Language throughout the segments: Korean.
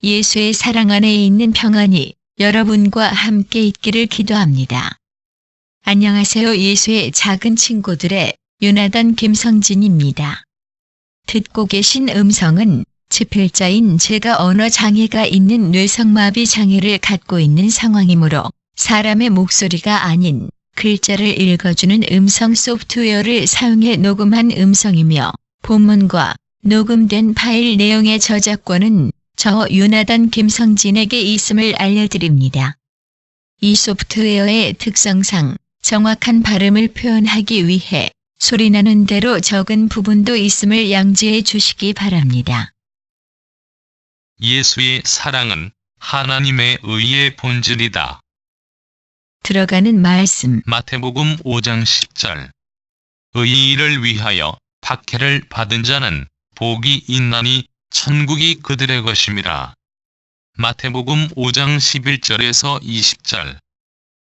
예수의 사랑 안에 있는 평안이 여러분과 함께 있기를 기도합니다. 안녕하세요. 예수의 작은 친구들의 유나단 김성진입니다. 듣고 계신 음성은 지필자인 제가 언어 장애가 있는 뇌성마비 장애를 갖고 있는 상황이므로 사람의 목소리가 아닌 글자를 읽어주는 음성 소프트웨어를 사용해 녹음한 음성이며 본문과 녹음된 파일 내용의 저작권은 저 유나단 김성진에게 있음을 알려드립니다. 이 소프트웨어의 특성상 정확한 발음을 표현하기 위해 소리나는 대로 적은 부분도 있음을 양지해 주시기 바랍니다. 예수의 사랑은 하나님의 의의 본질이다. 들어가는 말씀. 마태복음 5장 10절. 의의를 위하여 박해를 받은 자는 복이 있나니 천국이 그들의 것임이라. 마태복음 5장 11절에서 20절.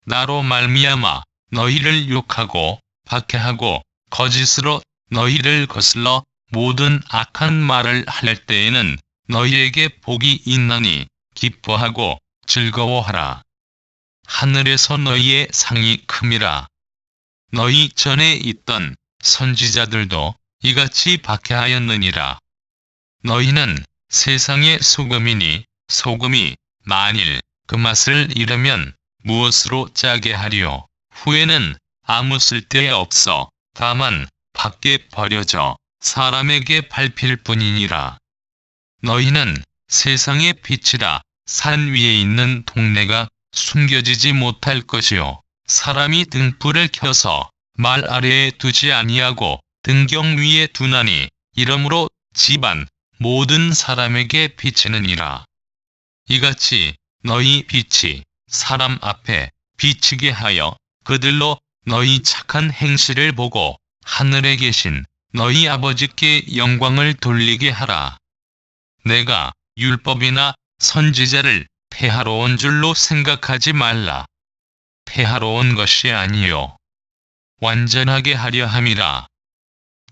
나로 말미암아 너희를 욕하고 박해하고 거짓으로 너희를 거슬러 모든 악한 말을 할 때에는 너희에게 복이 있나니 기뻐하고 즐거워하라. 하늘에서 너희의 상이 큼이라. 너희 전에 있던 선지자들도 이같이 박해하였느니라. 너희는 세상의 소금이니 소금이 만일 그 맛을 잃으면 무엇으로 짜게 하리요. 후에는 아무 쓸데 없어 다만 밖에 버려져 사람에게 밟힐 뿐이니라. 너희는 세상의 빛이라. 산 위에 있는 동네가 숨겨지지 못할 것이요. 사람이 등불을 켜서 말 아래에 두지 아니하고 등경 위에 두나니 이러므로 집안 모든 사람에게 비치느니라. 이같이 너희 빛이 사람 앞에 비치게 하여 그들로 너희 착한 행실을 보고 하늘에 계신 너희 아버지께 영광을 돌리게 하라. 내가 율법이나 선지자를 폐하러 온 줄로 생각하지 말라. 폐하러 온 것이 아니요 완전하게 하려 함이라.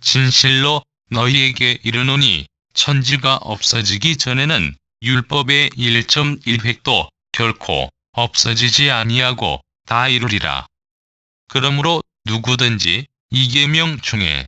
진실로 너희에게 이르노니 천지가 없어지기 전에는 율법의 1.1획도 결코 없어지지 아니하고 다 이루리라. 그러므로 누구든지 이 계명 중에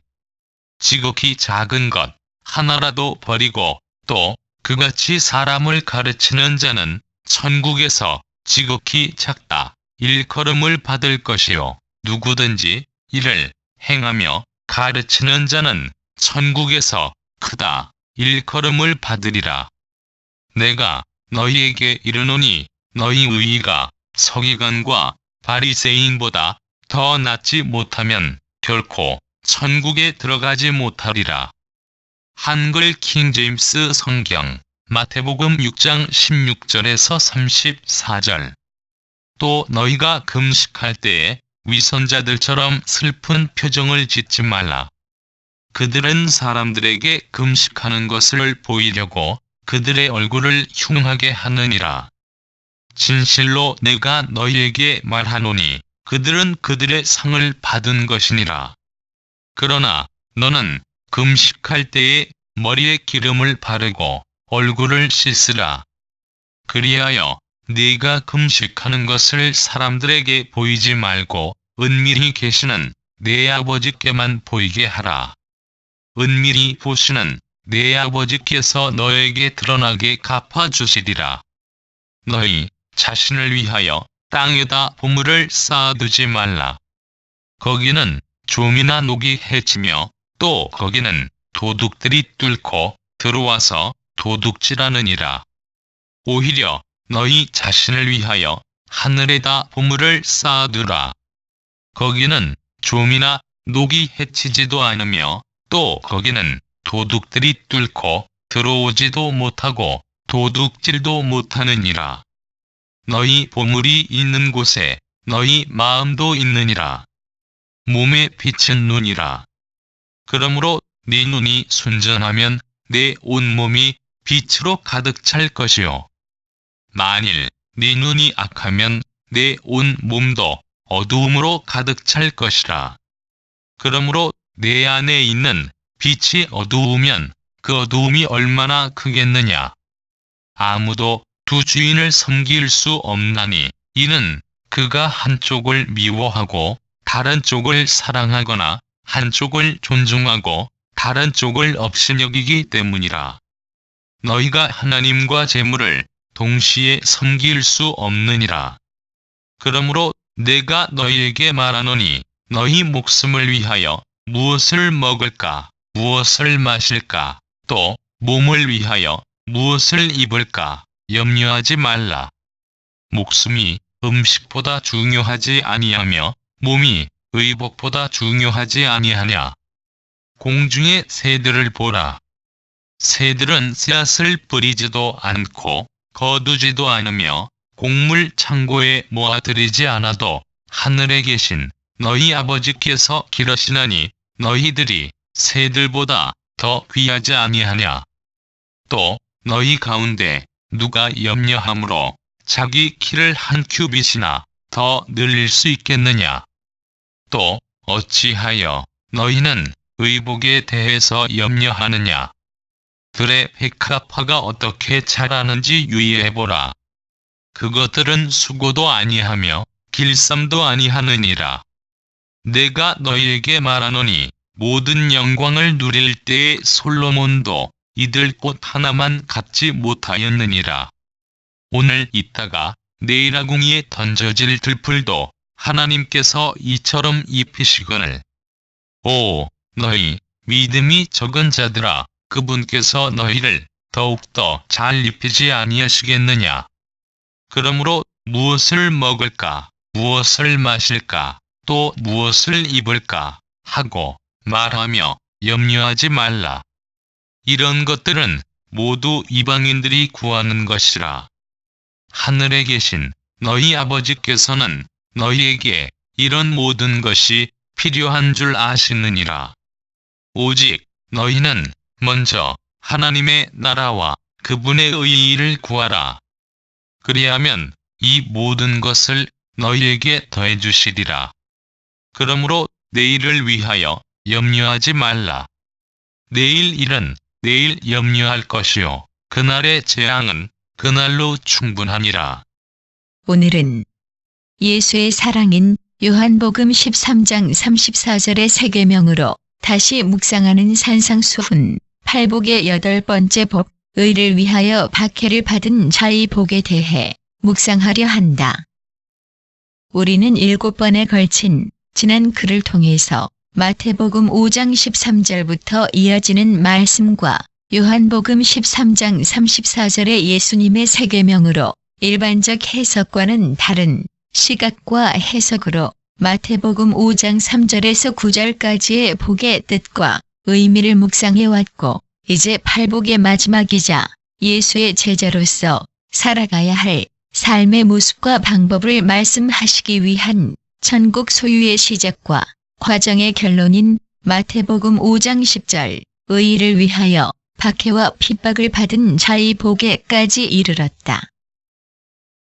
지극히 작은 것 하나라도 버리고 또 그같이 사람을 가르치는 자는 천국에서 지극히 작다 일컬음을 받을 것이요. 누구든지 이를 행하며 가르치는 자는 천국에서 크다 일컬음을 받으리라. 내가 너희에게 이르노니 너희 의의가 서기관과 바리새인보다 더 낫지 못하면 결코 천국에 들어가지 못하리라. 한글 킹제임스 성경 마태복음 6장 16절에서 34절. 또 너희가 금식할 때에 위선자들처럼 슬픈 표정을 짓지 말라. 그들은 사람들에게 금식하는 것을 보이려고 그들의 얼굴을 흉하게 하느니라. 진실로 내가 너희에게 말하노니 그들은 그들의 상을 받은 것이니라. 그러나 너는 금식할 때에 머리에 기름을 바르고 얼굴을 씻으라. 그리하여 네가 금식하는 것을 사람들에게 보이지 말고 은밀히 계시는 네 아버지께만 보이게 하라. 은밀히 보시는 네 아버지께서 너에게 드러나게 갚아주시리라. 너희 자신을 위하여 땅에다 보물을 쌓아두지 말라. 거기는 좀이나 녹이 해치며 또 거기는 도둑들이 뚫고 들어와서 도둑질하느니라. 오히려 너희 자신을 위하여 하늘에다 보물을 쌓아두라. 거기는 좀이나 녹이 해치지도 않으며 또 거기는 도둑들이 뚫고 들어오지도 못하고 도둑질도 못하느니라. 너희 보물이 있는 곳에 너희 마음도 있느니라. 몸의 빛은 눈이라. 그러므로 네 눈이 순전하면 내 온몸이 빛으로 가득 찰 것이요. 만일 네 눈이 악하면 내 온 몸도 어두움으로 가득 찰 것이라. 그러므로 내 안에 있는 빛이 어두우면 그 어두움이 얼마나 크겠느냐. 아무도 두 주인을 섬길 수 없나니 이는 그가 한쪽을 미워하고 다른 쪽을 사랑하거나 한쪽을 존중하고 다른 쪽을 업신여기기 때문이라. 너희가 하나님과 재물을 동시에 섬길 수 없느니라. 그러므로 내가 너희에게 말하노니 너희 목숨을 위하여 무엇을 먹을까, 무엇을 마실까, 또 몸을 위하여 무엇을 입을까 염려하지 말라. 목숨이 음식보다 중요하지 아니하며 몸이 의복보다 중요하지 아니하냐. 공중의 새들을 보라. 새들은 씨앗을 뿌리지도 않고 거두지도 않으며 곡물 창고에 모아들이지 않아도 하늘에 계신 너희 아버지께서 기르시나니 너희들이 새들보다 더 귀하지 아니하냐. 또 너희 가운데 누가 염려함으로 자기 키를 한 큐빗이나 더 늘릴 수 있겠느냐. 또 어찌하여 너희는 의복에 대해서 염려하느냐. 들의 백합화가 어떻게 자라는지 유의해보라. 그것들은 수고도 아니하며 길쌈도 아니하느니라. 내가 너희에게 말하노니 모든 영광을 누릴 때에 솔로몬도 이들 꽃 하나만 갖지 못하였느니라. 오늘 있다가 내일 아궁이에 던져질 들풀도 하나님께서 이처럼 입히시거늘. 오, 너희 믿음이 적은 자들아, 그분께서 너희를 더욱더 잘 입히지 아니하시겠느냐. 그러므로 무엇을 먹을까, 무엇을 마실까, 또 무엇을 입을까 하고 말하며 염려하지 말라. 이런 것들은 모두 이방인들이 구하는 것이라. 하늘에 계신 너희 아버지께서는 너희에게 이런 모든 것이 필요한 줄 아시느니라. 오직 너희는 먼저 하나님의 나라와 그분의 의의를 구하라. 그리하면 이 모든 것을 너희에게 더해 주시리라. 그러므로 내일을 위하여 염려하지 말라. 내일 일은 내일 염려할 것이요 그날의 재앙은 그날로 충분하니라. 오늘은 예수의 사랑인 요한복음 13장 34절의 세계명으로 다시 묵상하는 산상수훈 팔복의 8번째 복, 의를 위하여 박해를 받은 자의 복에 대해 묵상하려 한다. 우리는 7번에 걸친 지난 글을 통해서 마태복음 5장 13절부터 이어지는 말씀과 요한복음 13장 34절의 예수님의 세계명으로 일반적 해석과는 다른 시각과 해석으로 마태복음 5장 3절에서 9절까지의 복의 뜻과 의미를 묵상해왔고, 이제 팔복의 마지막이자 예수의 제자로서 살아가야 할 삶의 모습과 방법을 말씀하시기 위한 천국 소유의 시작과 과정의 결론인 마태복음 5장 10절 의의를 위하여 박해와 핍박을 받은 자의 복에까지 이르렀다.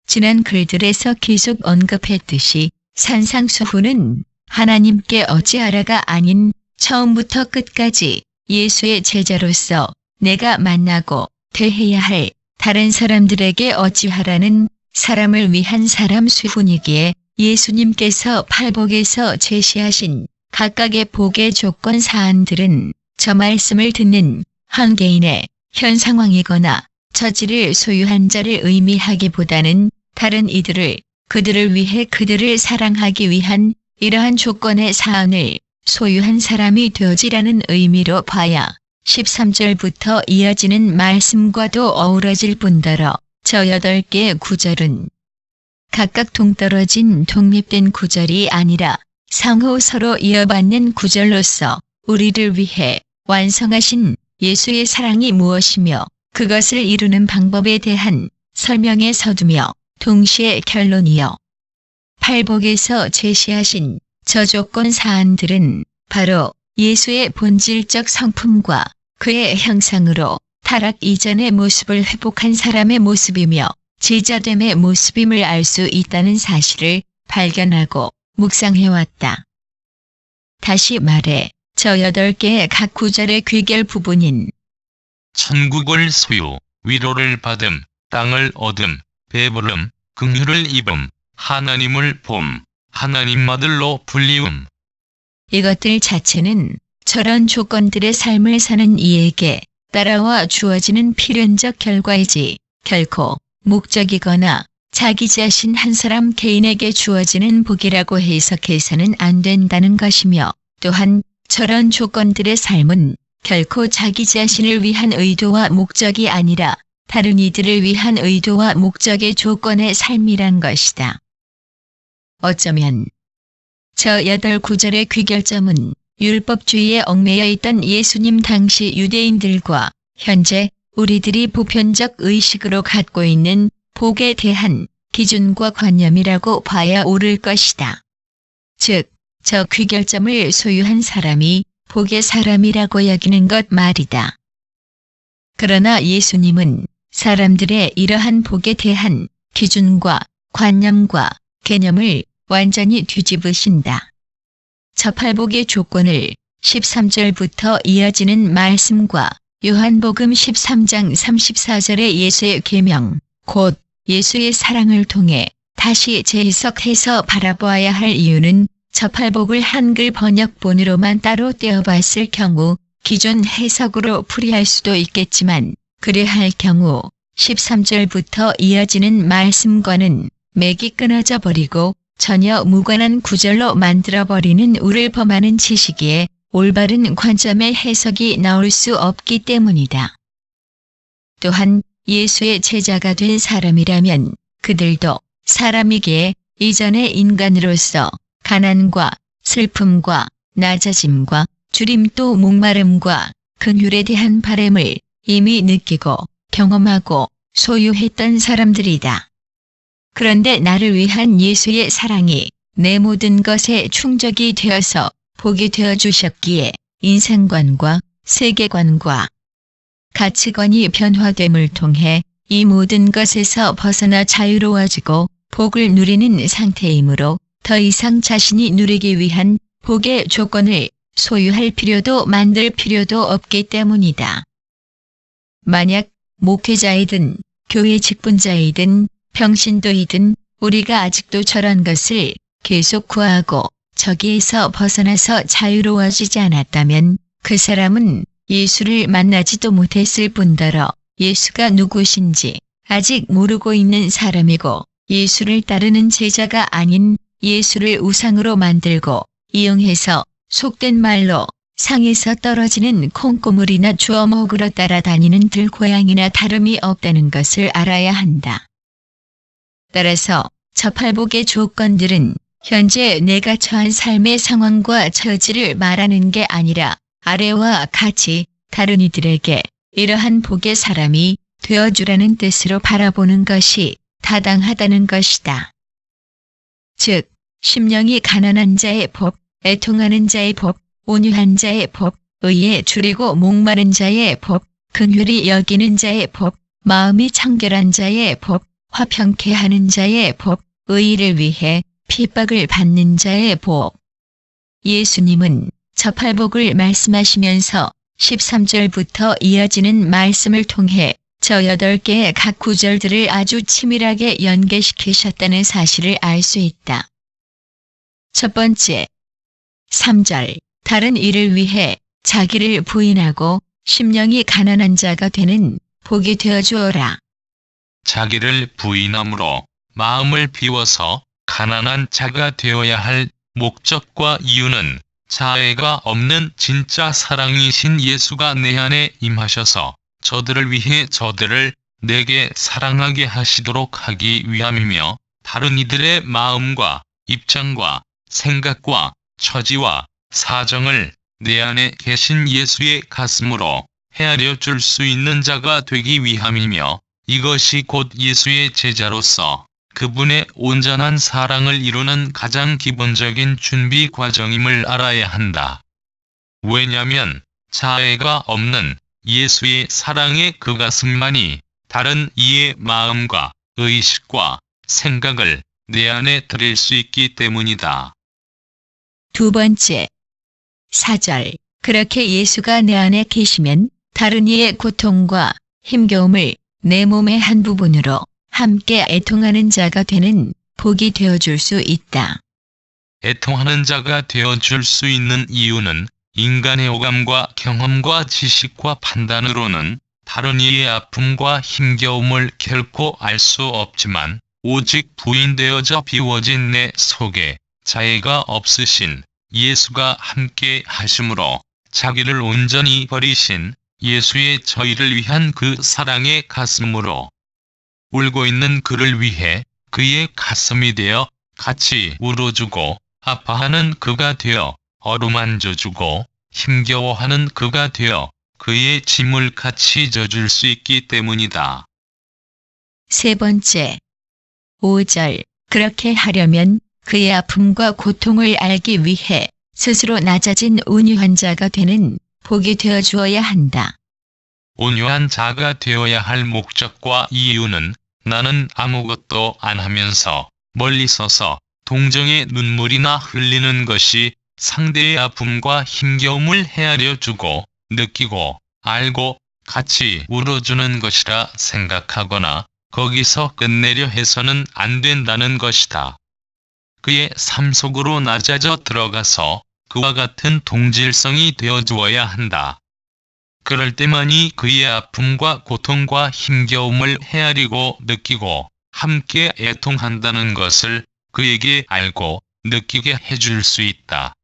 지난 글들에서 계속 언급했듯이 산상수훈은 하나님께 어찌하라가 아닌 처음부터 끝까지 예수의 제자로서 내가 만나고 대해야 할 다른 사람들에게 어찌하라는 사람을 위한 사람 수훈이기에 예수님께서 팔복에서 제시하신 각각의 복의 조건 사안들은 저 말씀을 듣는 한 개인의 현 상황이거나 처지를 소유한 자를 의미하기보다는 다른 이들을 그들을 위해 그들을 사랑하기 위한 이러한 조건의 사안을 소유한 사람이 되어지라는 의미로 봐야 13절부터 이어지는 말씀과도 어우러질 뿐더러 저 8개의 구절은 각각 동떨어진 독립된 구절이 아니라 상호 서로 이어받는 구절로서 우리를 위해 완성하신 예수의 사랑이 무엇이며 그것을 이루는 방법에 대한 설명에 서두며 동시에 결론이요. 팔복에서 제시하신 저 조건 사안들은 바로 예수의 본질적 성품과 그의 형상으로 타락 이전의 모습을 회복한 사람의 모습이며 제자됨의 모습임을 알 수 있다는 사실을 발견하고 묵상해왔다. 다시 말해 저 8개의 각 구절의 귀결 부분인 천국을 소유, 위로를 받음, 땅을 얻음, 배부름, 긍휼을 입음, 하나님을 봄, 하나님 아들로 불리움. 이것들 자체는 저런 조건들의 삶을 사는 이에게 따라와 주어지는 필연적 결과이지 결코 목적이거나 자기 자신 한 사람 개인에게 주어지는 복이라고 해석해서는 안 된다는 것이며, 또한 저런 조건들의 삶은 결코 자기 자신을 위한 의도와 목적이 아니라 다른 이들을 위한 의도와 목적의 조건의 삶이란 것이다. 어쩌면 저 8구절의 귀결점은 율법주의에 얽매여 있던 예수님 당시 유대인들과 현재 우리들이 보편적 의식으로 갖고 있는 복에 대한 기준과 관념이라고 봐야 옳을 것이다. 즉, 저 귀결점을 소유한 사람이 복의 사람이라고 여기는 것 말이다. 그러나 예수님은 사람들의 이러한 복에 대한 기준과 관념과 개념을 완전히 뒤집으신다. 저 팔복의 조건을 13절부터 이어지는 말씀과 요한복음 13장 34절의 예수의 계명, 곧 예수의 사랑을 통해 다시 재해석해서 바라보아야 할 이유는 저 팔복을 한글 번역본으로만 따로 떼어봤을 경우 기존 해석으로 풀이할 수도 있겠지만, 그래할 경우 13절부터 이어지는 말씀과는 맥이 끊어져 버리고 전혀 무관한 구절로 만들어버리는 우를 범하는 지식이에 올바른 관점의 해석이 나올 수 없기 때문이다. 또한 예수의 제자가 된 사람이라면 그들도 사람이기에 이전의 인간으로서 가난과 슬픔과 낮아짐과 주림 또 목마름과 긍휼에 대한 바램을 이미 느끼고 경험하고 소유했던 사람들이다. 그런데 나를 위한 예수의 사랑이 내 모든 것에 충족이 되어서 복이 되어 주셨기에 인생관과 세계관과 가치관이 변화됨을 통해 이 모든 것에서 벗어나 자유로워지고 복을 누리는 상태이므로 더 이상 자신이 누리기 위한 복의 조건을 소유할 필요도 만들 필요도 없기 때문이다. 만약 목회자이든 교회 직분자이든 평신도이든 우리가 아직도 저런 것을 계속 구하고 저기에서 벗어나서 자유로워지지 않았다면 그 사람은 예수를 만나지도 못했을 뿐더러 예수가 누구신지 아직 모르고 있는 사람이고, 예수를 따르는 제자가 아닌 예수를 우상으로 만들고 이용해서 속된 말로 상에서 떨어지는 콩고물이나 주워 먹으러 따라다니는 들고양이나 다름이 없다는 것을 알아야 한다. 따라서 저 팔복의 조건들은 현재 내가 처한 삶의 상황과 처지를 말하는 게 아니라 아래와 같이 다른 이들에게 이러한 복의 사람이 되어주라는 뜻으로 바라보는 것이 타당하다는 것이다. 즉, 심령이 가난한 자의 복, 애통하는 자의 복, 온유한 자의 복, 의에 줄이고 목마른 자의 복, 긍휼히 여기는 자의 복, 마음이 청결한 자의 복, 화평케 하는 자의 복, 의를 위해 핍박을 받는 자의 복. 예수님은 저 팔복을 말씀하시면서 13절부터 이어지는 말씀을 통해 저 8개의 각 구절들을 아주 치밀하게 연계시키셨다는 사실을 알 수 있다. 첫 번째, 3절, 다른 일을 위해 자기를 부인하고 심령이 가난한 자가 되는 복이 되어주어라. 자기를 부인함으로 마음을 비워서 가난한 자가 되어야 할 목적과 이유는 자애가 없는 진짜 사랑이신 예수가 내 안에 임하셔서 저들을 위해 저들을 내게 사랑하게 하시도록 하기 위함이며, 다른 이들의 마음과 입장과 생각과 처지와 사정을 내 안에 계신 예수의 가슴으로 헤아려 줄 수 있는 자가 되기 위함이며, 이것이 곧 예수의 제자로서 그분의 온전한 사랑을 이루는 가장 기본적인 준비 과정임을 알아야 한다. 왜냐면 자애가 없는 예수의 사랑의 그 가슴만이 다른 이의 마음과 의식과 생각을 내 안에 들일 수 있기 때문이다. 두 번째, 4절, 그렇게 예수가 내 안에 계시면 다른 이의 고통과 힘겨움을 내 몸의 한 부분으로 함께 애통하는 자가 되는 복이 되어줄 수 있다. 애통하는 자가 되어줄 수 있는 이유는 인간의 오감과 경험과 지식과 판단으로는 다른 이의 아픔과 힘겨움을 결코 알 수 없지만 오직 부인되어져 비워진 내 속에 자애가 없으신 예수가 함께 하심으로 자기를 온전히 버리신 예수의 저희를 위한 그 사랑의 가슴으로 울고 있는 그를 위해 그의 가슴이 되어 같이 울어주고 아파하는 그가 되어 어루만져주고 힘겨워하는 그가 되어 그의 짐을 같이 져줄 수 있기 때문이다. 세 번째, 5절. 그렇게 하려면 그의 아픔과 고통을 알기 위해 스스로 낮아진 온유한 자가 되는 복이 되어 주어야 한다. 온유한 자가 되어야 할 목적과 이유는 나는 아무것도 안 하면서 멀리 서서 동정의 눈물이나 흘리는 것이 상대의 아픔과 힘겨움을 헤아려 주고 느끼고 알고 같이 울어주는 것이라 생각하거나 거기서 끝내려 해서는 안 된다는 것이다. 그의 삶 속으로 낮아져 들어가서 그와 같은 동질성이 되어 주어야 한다. 그럴 때만이 그의 아픔과 고통과 힘겨움을 헤아리고 느끼고 함께 애통한다는 것을 그에게 알고 느끼게 해줄 수 있다.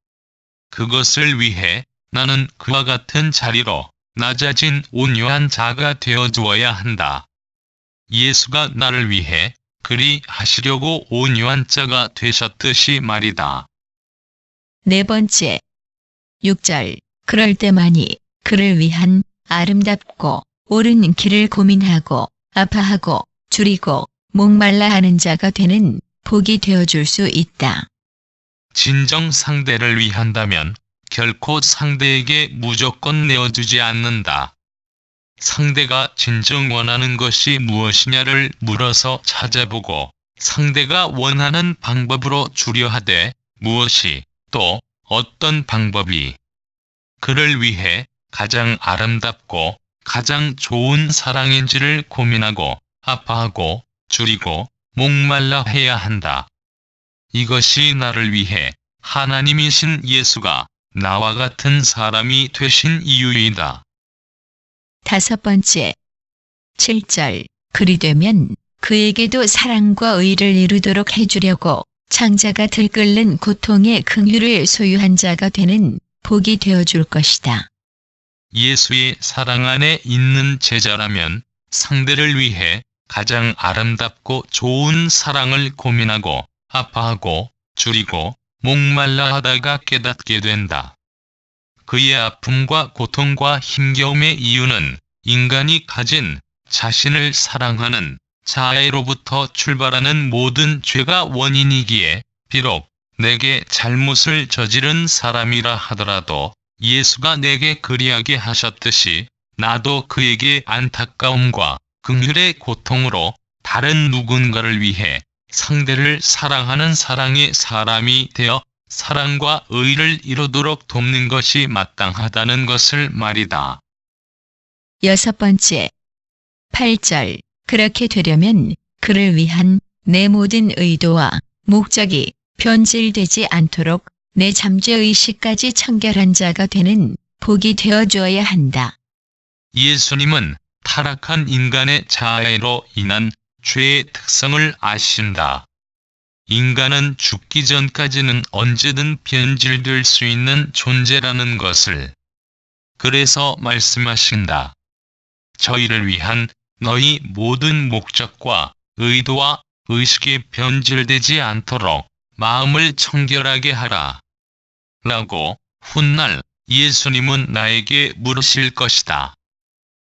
그것을 위해 나는 그와 같은 자리로 낮아진 온유한 자가 되어 주어야 한다. 예수가 나를 위해 그리 하시려고 온유한 자가 되셨듯이 말이다. 네 번째, 6절. 그럴 때만이 그를 위한 아름답고 옳은 길을 고민하고 아파하고 줄이고 목말라 하는 자가 되는 복이 되어줄 수 있다. 진정 상대를 위한다면 결코 상대에게 무조건 내어주지 않는다. 상대가 진정 원하는 것이 무엇이냐를 물어서 찾아보고 상대가 원하는 방법으로 주려 하되 무엇이 또 어떤 방법이 그를 위해 가장 아름답고 가장 좋은 사랑인지를 고민하고 아파하고 줄이고 목말라 해야 한다. 이것이 나를 위해 하나님이신 예수가 나와 같은 사람이 되신 이유이다. 다섯 번째, 7절. 그리 되면 그에게도 사랑과 의를 이루도록 해주려고 창자가 들끓는 고통의 긍휼을 소유한 자가 되는 복이 되어줄 것이다. 예수의 사랑 안에 있는 제자라면 상대를 위해 가장 아름답고 좋은 사랑을 고민하고 아파하고 줄이고 목말라 하다가 깨닫게 된다. 그의 아픔과 고통과 힘겨움의 이유는 인간이 가진 자신을 사랑하는 자애로부터 출발하는 모든 죄가 원인이기에 비록 내게 잘못을 저지른 사람이라 하더라도 예수가 내게 그리하게 하셨듯이 나도 그에게 안타까움과 긍휼의 고통으로 다른 누군가를 위해 상대를 사랑하는 사랑의 사람이 되어 사랑과 의를 이루도록 돕는 것이 마땅하다는 것을 말이다. 여섯 번째, 8절. 그렇게 되려면 그를 위한 내 모든 의도와 목적이 변질되지 않도록 내 잠재의식까지 청결한 자가 되는 복이 되어주어야 한다. 예수님은 타락한 인간의 자아로 인한 죄의 특성을 아신다. 인간은 죽기 전까지는 언제든 변질될 수 있는 존재라는 것을. 그래서 말씀하신다. 저희를 위한 너희 모든 목적과 의도와 의식이 변질되지 않도록 마음을 청결하게 하라. 라고 훗날 예수님은 나에게 물으실 것이다.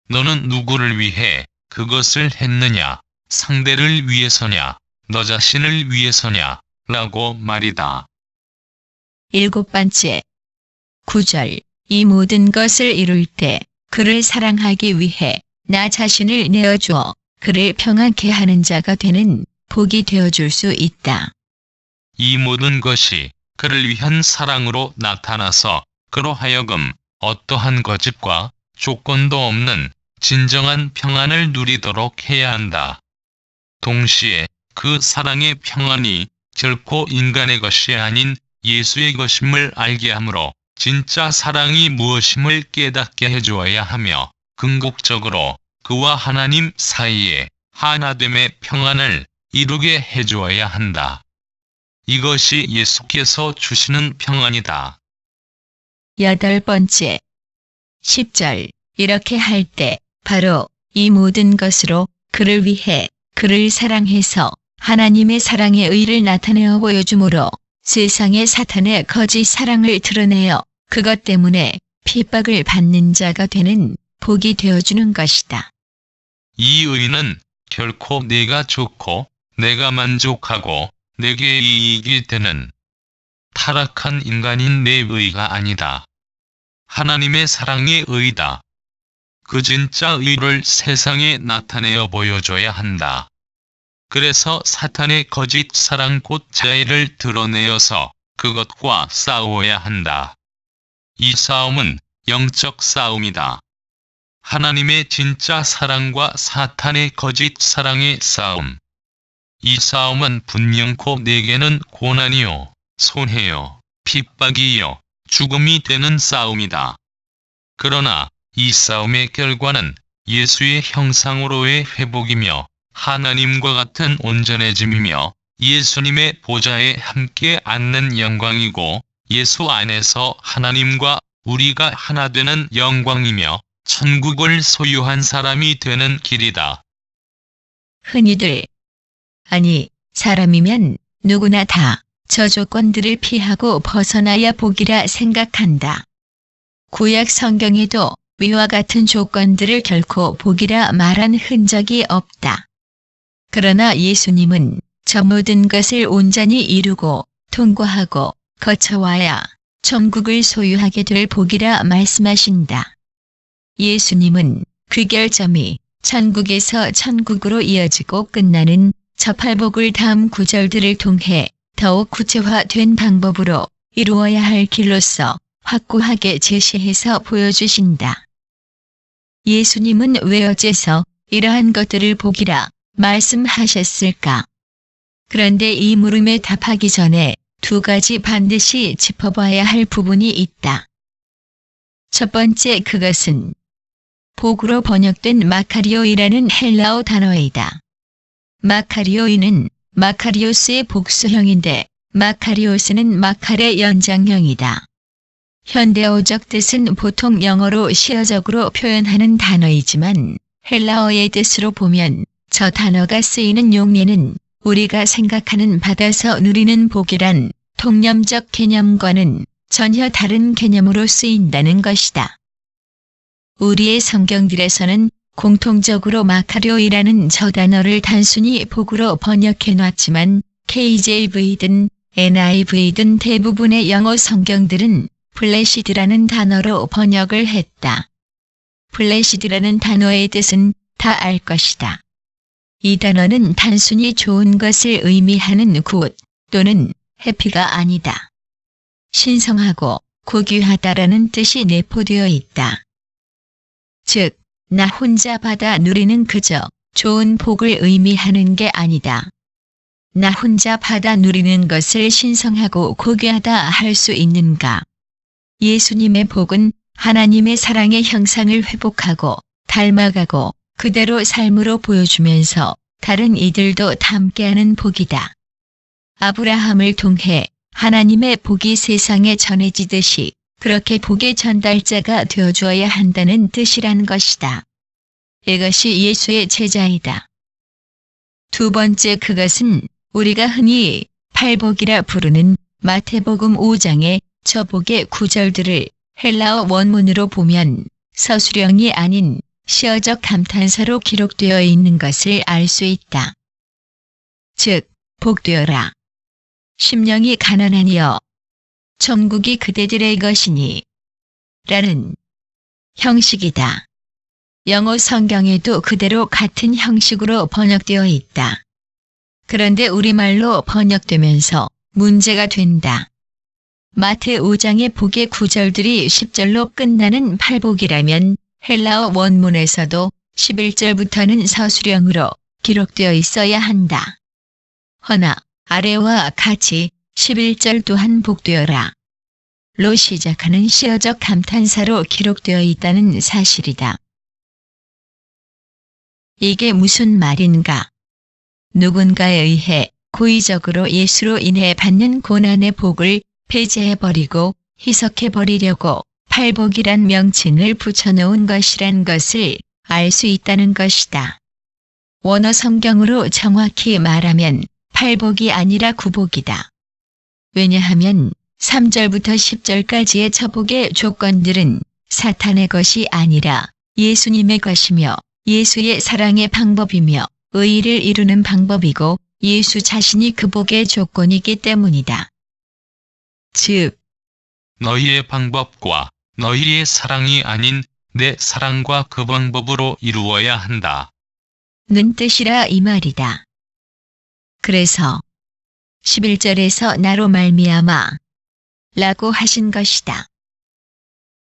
너는 누구를 위해 그것을 했느냐? 상대를 위해서냐? 너 자신을 위해서냐? 라고 말이다. 일곱 번째, 9절. 이 모든 것을 이룰 때 그를 사랑하기 위해 나 자신을 내어주어 그를 평안케 하는 자가 되는 복이 되어줄 수 있다. 이 모든 것이 그를 위한 사랑으로 나타나서 그로 하여금 어떠한 거짓과 조건도 없는 진정한 평안을 누리도록 해야 한다. 동시에 그 사랑의 평안이 결코 인간의 것이 아닌 예수의 것임을 알게 하므로 진짜 사랑이 무엇임을 깨닫게 해주어야 하며 궁극적으로 그와 하나님 사이에 하나됨의 평안을 이루게 해주어야 한다. 이것이 예수께서 주시는 평안이다. 8번째 10절 이렇게 할 때 바로 이 모든 것으로 그를 위해 그를 사랑해서 하나님의 사랑의 의를 나타내어 보여주므로 세상의 사탄의 거짓 사랑을 드러내어 그것 때문에 핍박을 받는 자가 되는 복이 되어주는 것이다. 이 의는 결코 내가 좋고 내가 만족하고 내게 이익이 되는 타락한 인간인 내 의가 아니다. 하나님의 사랑의 의다. 그 진짜 의를 세상에 나타내어 보여줘야 한다. 그래서 사탄의 거짓 사랑 곧 자애를 드러내어서 그것과 싸워야 한다. 이 싸움은 영적 싸움이다. 하나님의 진짜 사랑과 사탄의 거짓 사랑의 싸움. 이 싸움은 분명코 내게는 고난이요, 손해요, 핍박이요, 죽음이 되는 싸움이다. 그러나 이 싸움의 결과는 예수의 형상으로의 회복이며 하나님과 같은 온전해짐이며 예수님의 보좌에 함께 앉는 영광이고 예수 안에서 하나님과 우리가 하나 되는 영광이며 천국을 소유한 사람이 되는 길이다. 흔히들 아니 사람이면 누구나 다 저 조건들을 피하고 벗어나야 복이라 생각한다. 구약 성경에도 위와 같은 조건들을 결코 복이라 말한 흔적이 없다. 그러나 예수님은 저 모든 것을 온전히 이루고 통과하고 거쳐와야 천국을 소유하게 될 복이라 말씀하신다. 예수님은 그 결점이 천국에서 천국으로 이어지고 끝나는 저 팔복을 다음 구절들을 통해 더욱 구체화된 방법으로 이루어야 할 길로서 확고하게 제시해서 보여주신다. 예수님은 왜 어째서 이러한 것들을 복이라 말씀하셨을까? 그런데 이 물음에 답하기 전에 두 가지 반드시 짚어봐야 할 부분이 있다. 첫 번째 그것은 복으로 번역된 마카리오이라는 헬라어 단어이다. 마카리오이는 마카리오스의 복수형인데 마카리오스는 마칼의 연장형이다. 현대어적 뜻은 보통 영어로 시어적으로 표현하는 단어이지만 헬라어의 뜻으로 보면 저 단어가 쓰이는 용례는 우리가 생각하는 받아서 누리는 복이란 통념적 개념과는 전혀 다른 개념으로 쓰인다는 것이다. 우리의 성경들에서는 공통적으로 마카리오이라는 저 단어를 단순히 복으로 번역해놨지만 KJV든 NIV든 대부분의 영어 성경들은 블레시드라는 단어로 번역을 했다. 블레시드라는 단어의 뜻은 다 알 것이다. 이 단어는 단순히 좋은 것을 의미하는 굿 또는 해피가 아니다. 신성하고 고귀하다라는 뜻이 내포되어 있다. 즉, 나 혼자 받아 누리는 그저 좋은 복을 의미하는 게 아니다. 나 혼자 받아 누리는 것을 신성하고 고귀하다 할 수 있는가? 예수님의 복은 하나님의 사랑의 형상을 회복하고 닮아가고 그대로 삶으로 보여주면서 다른 이들도 닮게하는 복이다. 아브라함을 통해 하나님의 복이 세상에 전해지듯이 그렇게 복의 전달자가 되어주어야 한다는 뜻이란 것이다. 이것이 예수의 제자이다. 두 번째 그것은 우리가 흔히 팔복이라 부르는 마태복음 5장의 저 복의 구절들을 헬라어 원문으로 보면 서술형이 아닌 시어적 감탄사로 기록되어 있는 것을 알 수 있다. 즉, 복되어라. 심령이 가난하니여 천국이 그대들의 것이니 라는 형식이다. 영어 성경에도 그대로 같은 형식으로 번역되어 있다. 그런데 우리말로 번역되면서 문제가 된다. 마태 5장의 복의 구절들이 10절로 끝나는 팔복이라면 헬라어 원문에서도 11절부터는 서술형으로 기록되어 있어야 한다. 허나 아래와 같이 11절 또한 복되어라 로 시작하는 시어적 감탄사로 기록되어 있다는 사실이다. 이게 무슨 말인가? 누군가에 의해 고의적으로 예수로 인해 받는 고난의 복을 폐지해버리고 희석해버리려고 팔복이란 명칭을 붙여놓은 것이란 것을 알 수 있다는 것이다. 원어 성경으로 정확히 말하면 팔복이 아니라 구복이다. 왜냐하면 3절부터 10절까지의 처복의 조건들은 사탄의 것이 아니라 예수님의 것이며 예수의 사랑의 방법이며 의의를 이루는 방법이고 예수 자신이 그 복의 조건이기 때문이다. 즉, 너희의 방법과 너희의 사랑이 아닌 내 사랑과 그 방법으로 이루어야 한다. 는 뜻이라 이 말이다. 그래서 11절에서 나로 말미암아 라고 하신 것이다.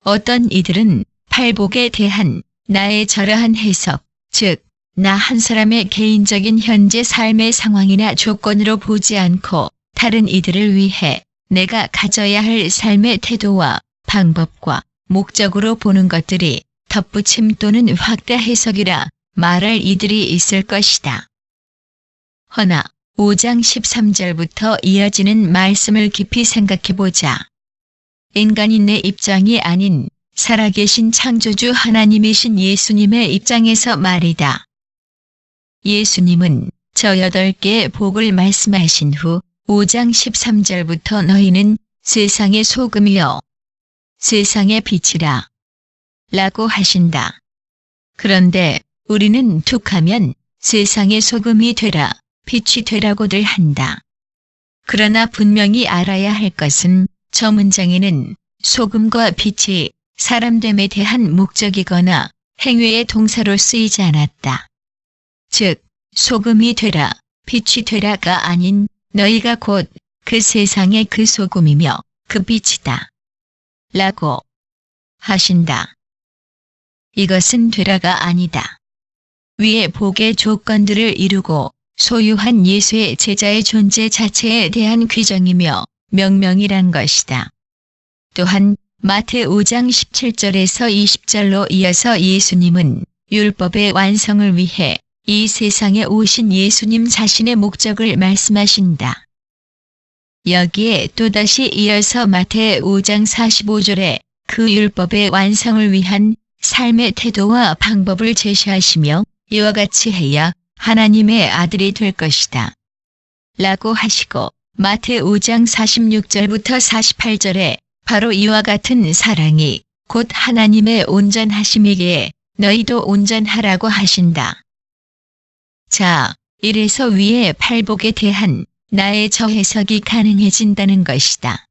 어떤 이들은 팔복에 대한 나의 저러한 해석, 즉 나 한 사람의 개인적인 현재 삶의 상황이나 조건으로 보지 않고 다른 이들을 위해 내가 가져야 할 삶의 태도와 방법과 목적으로 보는 것들이 덧붙임 또는 확대 해석이라 말할 이들이 있을 것이다. 허나 5장 13절부터 이어지는 말씀을 깊이 생각해보자. 인간인의 입장이 아닌 살아계신 창조주 하나님이신 예수님의 입장에서 말이다. 예수님은 저 8개의 복을 말씀하신 후 5장 13절부터 너희는 세상의 소금이요 세상의 빛이라 라고 하신다. 그런데 우리는 툭하면 세상의 소금이 되라, 빛이 되라고들 한다. 그러나 분명히 알아야 할 것은 저 문장에는 소금과 빛이 사람됨에 대한 목적이거나 행위의 동사로 쓰이지 않았다. 즉, 소금이 되라, 빛이 되라가 아닌 너희가 곧 그 세상의 그 소금이며 그 빛이다. 라고 하신다. 이것은 되라가 아니다. 위의 복의 조건들을 이루고 소유한 예수의 제자의 존재 자체에 대한 규정이며 명령이란 것이다. 또한 마태 5장 17절에서 20절로 이어서 예수님은 율법의 완성을 위해 이 세상에 오신 예수님 자신의 목적을 말씀하신다. 여기에 또다시 이어서 마태 5장 45절에 그 율법의 완성을 위한 삶의 태도와 방법을 제시하시며 이와 같이 해야 하나님의 아들이 될 것이다. 라고 하시고 마태 5장 46절부터 48절에 바로 이와 같은 사랑이 곧 하나님의 온전하심이기에 너희도 온전하라고 하신다. 자, 이래서 위의 팔복에 대한 나의 저 해석이 가능해진다는 것이다.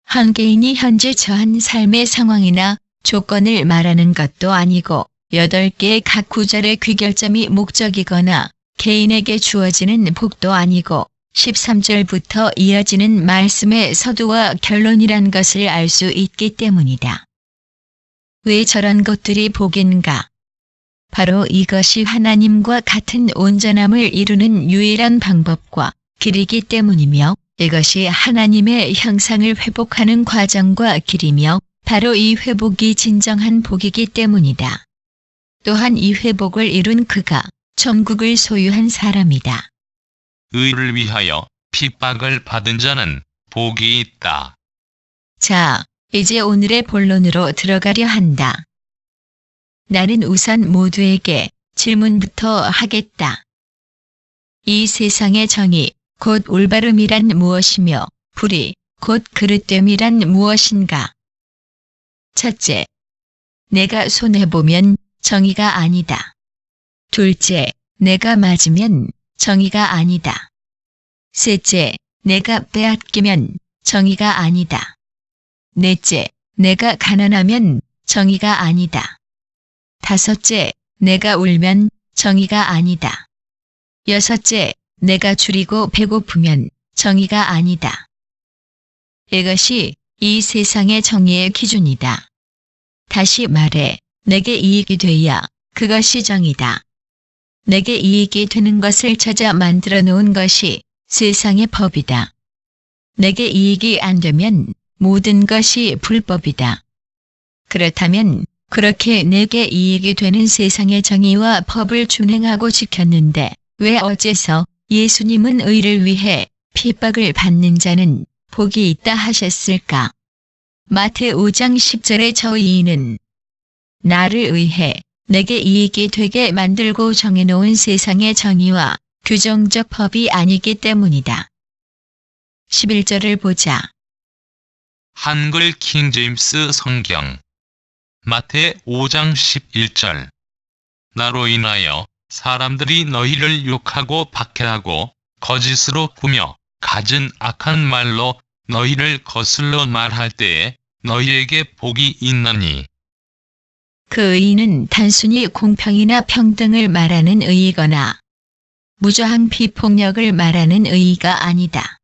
한 개인이 현재 처한 삶의 상황이나 조건을 말하는 것도 아니고 8개의 각 구절의 귀결점이 목적이거나 개인에게 주어지는 복도 아니고 13절부터 이어지는 말씀의 서두와 결론이란 것을 알 수 있기 때문이다. 왜 저런 것들이 복인가? 바로 이것이 하나님과 같은 온전함을 이루는 유일한 방법과 길이기 때문이며 이것이 하나님의 형상을 회복하는 과정과 길이며 바로 이 회복이 진정한 복이기 때문이다. 또한 이 회복을 이룬 그가 천국을 소유한 사람이다. 의를 위하여 핍박을 받은 자는 복이 있다. 자, 이제 오늘의 본론으로 들어가려 한다. 나는 우선 모두에게 질문부터 하겠다. 이 세상의 정의, 곧 올바름이란 무엇이며 불의, 곧 그릇됨이란 무엇인가? 첫째, 내가 손해보면 정의가 아니다. 둘째, 내가 맞으면 정의가 아니다. 셋째, 내가 빼앗기면 정의가 아니다. 넷째, 내가 가난하면 정의가 아니다. 다섯째, 내가 울면 정의가 아니다. 여섯째, 내가 줄이고 배고프면 정의가 아니다. 이것이 이 세상의 정의의 기준이다. 다시 말해, 내게 이익이 돼야 그것이 정이다. 내게 이익이 되는 것을 찾아 만들어 놓은 것이 세상의 법이다. 내게 이익이 안 되면 모든 것이 불법이다. 그렇다면 그렇게 내게 이익이 되는 세상의 정의와 법을 준행하고 지켰는데 왜 어째서 예수님은 의를 위해 핍박을 받는 자는 복이 있다 하셨을까? 마태 5장 10절의 저 이인은 나를 위해 내게 이익이 되게 만들고 정해놓은 세상의 정의와 규정적 법이 아니기 때문이다. 11절을 보자. 한글 킹제임스 성경 마태 5장 11절 나로 인하여 사람들이 너희를 욕하고 박해하고 거짓으로 꾸며 갖은 악한 말로 너희를 거슬러 말할 때에 너희에게 복이 있나니. 그 의는 단순히 공평이나 평등을 말하는 의이거나 무저항 비폭력을 말하는 의의가 아니다.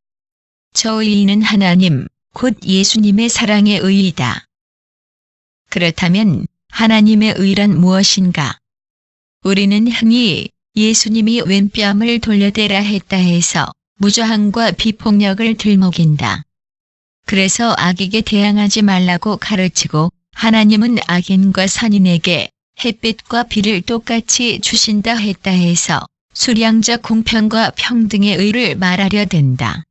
저 의의는 하나님, 곧 예수님의 사랑의 의의다. 그렇다면 하나님의 의란 무엇인가? 우리는 흔히 예수님이 왼뺨을 돌려대라 했다 해서 무저항과 비폭력을 들먹인다. 그래서 악에게 대항하지 말라고 가르치고 하나님은 악인과 선인에게 햇빛과 비를 똑같이 주신다 했다 해서 수량적 공평과 평등의 의를 말하려 든다.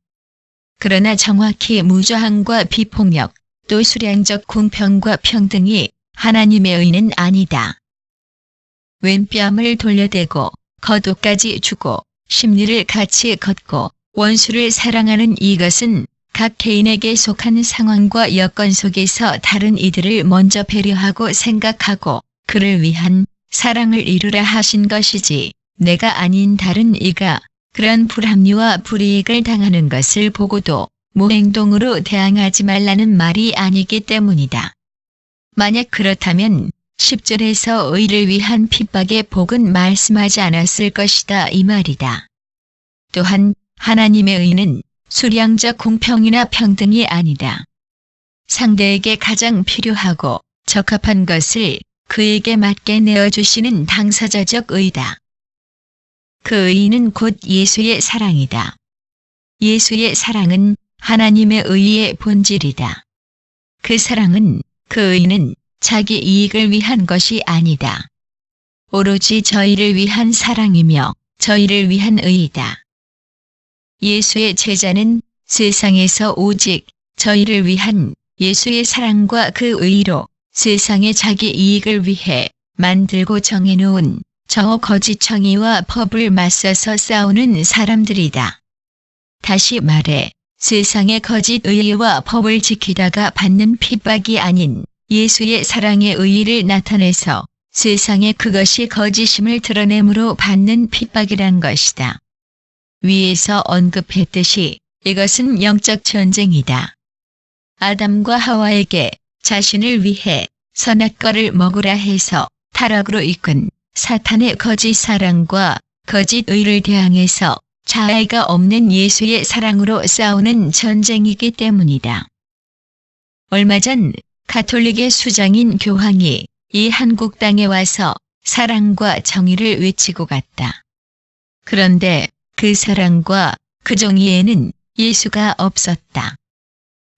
그러나 정확히 무저항과 비폭력, 또 수량적 공평과 평등이 하나님의 의는 아니다. 왼뺨을 돌려대고 거두까지 주고 심리를 같이 걷고 원수를 사랑하는 이것은 각 개인에게 속한 상황과 여건 속에서 다른 이들을 먼저 배려하고 생각하고 그를 위한 사랑을 이루라 하신 것이지 내가 아닌 다른 이가 그런 불합리와 불이익을 당하는 것을 보고도 무행동으로 대항하지 말라는 말이 아니기 때문이다. 만약 그렇다면 10절에서 의를 위한 핍박의 복은 말씀하지 않았을 것이다 이 말이다. 또한 하나님의 의는 수량적 공평이나 평등이 아니다. 상대에게 가장 필요하고 적합한 것을 그에게 맞게 내어주시는 당사자적 의다. 그 의는 곧 예수의 사랑이다. 예수의 사랑은 하나님의 의의 본질이다. 그 사랑은, 그 의는 자기 이익을 위한 것이 아니다. 오로지 저희를 위한 사랑이며 저희를 위한 의이다. 예수의 제자는 세상에서 오직 저희를 위한 예수의 사랑과 그 의로 세상의 자기 이익을 위해 만들고 정해놓은 저 거짓 정의와 법을 맞서서 싸우는 사람들이다. 다시 말해 세상의 거짓 의의와 법을 지키다가 받는 핍박이 아닌 예수의 사랑의 의의를 나타내서 세상에 그것이 거짓임을 드러내므로 받는 핍박이란 것이다. 위에서 언급했듯이 이것은 영적 전쟁이다. 아담과 하와에게 자신을 위해 선악과를 먹으라 해서 타락으로 이끈 사탄의 거짓 사랑과 거짓 의를 대항해서 자아가 없는 예수의 사랑으로 싸우는 전쟁이기 때문이다. 얼마 전 가톨릭의 수장인 교황이 이 한국 땅에 와서 사랑과 정의를 외치고 갔다. 그런데 그 사랑과 그 정의에는 예수가 없었다.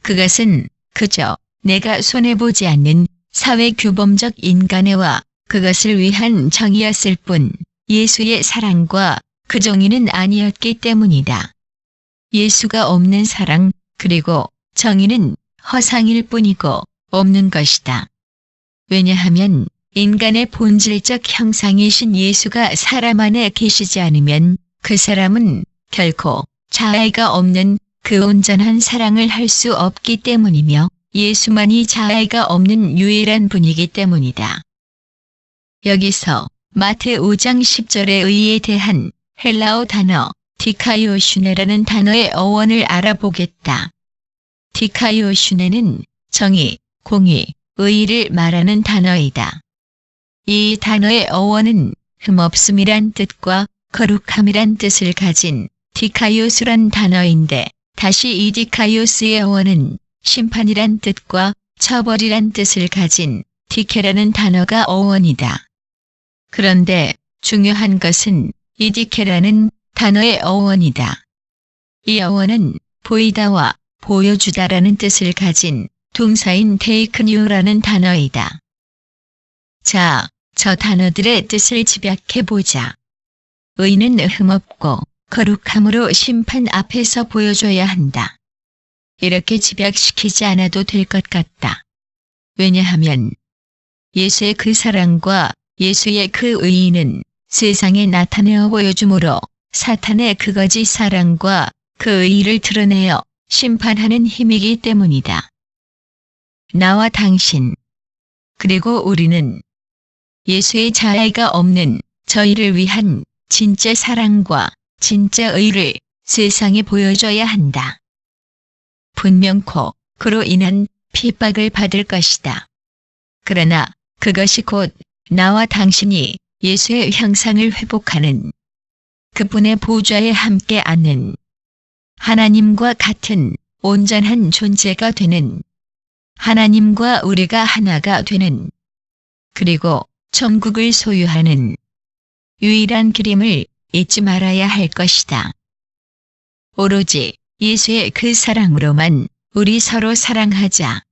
그것은 그저 내가 손해보지 않는 사회규범적 인간애와 그것을 위한 정의였을 뿐 예수의 사랑과 그 정의는 아니었기 때문이다. 예수가 없는 사랑 그리고 정의는 허상일 뿐이고 없는 것이다. 왜냐하면 인간의 본질적 형상이신 예수가 사람 안에 계시지 않으면 그 사람은 결코 자아가 없는 그 온전한 사랑을 할 수 없기 때문이며 예수만이 자아가 없는 유일한 분이기 때문이다. 여기서 마태 5장 10절의 의에 대한 헬라어 단어 디카이오슈네라는 단어의 어원을 알아보겠다. 디카이오슈네는 정의, 공의, 의의를 말하는 단어이다. 이 단어의 어원은 흠없음이란 뜻과 거룩함이란 뜻을 가진 디카이오스란 단어인데 다시 이 디카이오스의 어원은 심판이란 뜻과 처벌이란 뜻을 가진 디케라는 단어가 어원이다. 그런데 중요한 것은 이디케라는 단어의 어원이다. 이 어원은 보이다와 보여주다라는 뜻을 가진 동사인 take new라는 단어이다. 자, 저 단어들의 뜻을 집약해보자. 의는 흠없고 거룩함으로 심판 앞에서 보여줘야 한다. 이렇게 집약시키지 않아도 될 것 같다. 왜냐하면 예수의 그 사랑과 예수의 그 의의는 세상에 나타내어 보여주므로 사탄의 그 거짓 사랑과 그 의의를 드러내어 심판하는 힘이기 때문이다. 나와 당신, 그리고 우리는 예수의 자아가 없는 저희를 위한 진짜 사랑과 진짜 의를 세상에 보여줘야 한다. 분명코 그로 인한 핍박을 받을 것이다. 그러나 그것이 곧 나와 당신이 예수의 형상을 회복하는 그분의 보좌에 함께 앉는 하나님과 같은 온전한 존재가 되는 하나님과 우리가 하나가 되는 그리고 천국을 소유하는 유일한 길임을 잊지 말아야 할 것이다. 오로지 예수의 그 사랑으로만 우리 서로 사랑하자.